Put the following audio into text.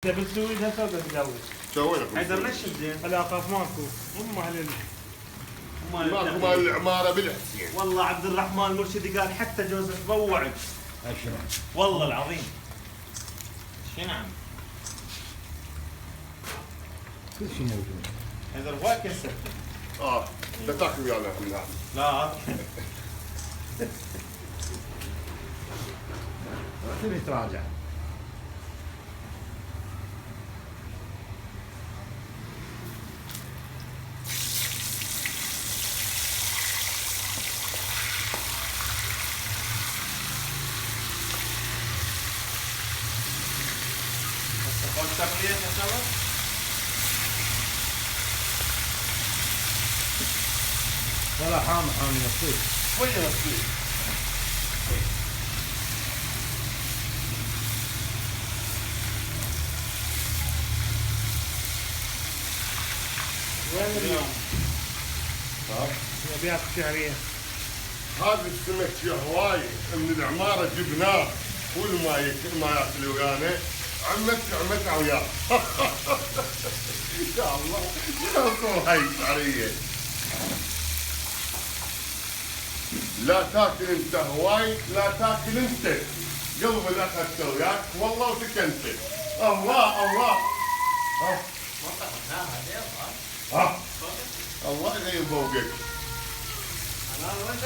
انت بتسوي لها سوق تزوج. سوي لكم حيدر نشف زين. لا اخاف ماكو. هم اهل ماكو مال العماره بالحسين. والله عبد الرحمن المرشدي قال حتى جوزف بوعد. اشرب والله العظيم. شي نعم. كل شيء موجود. حيدر هواي كسر. لا تاكل ويانا من لا تبي تراجع خذ تقلية يا شباب. ولا حامي نصيب وين نصير؟ وين اليوم؟ مبيعات شهريه. هذا السمك فيه هواي من العماره جبناه كل ما ياكل ويانا عمت وياه. يا الله يا هاي الشعريه. لا تاكل انت هواي، لا تاكل انت. قلب الاخذت وياك والله وسكنت. الله الله. ما طبخناها اليوم. الله يغير فوقك. انا وين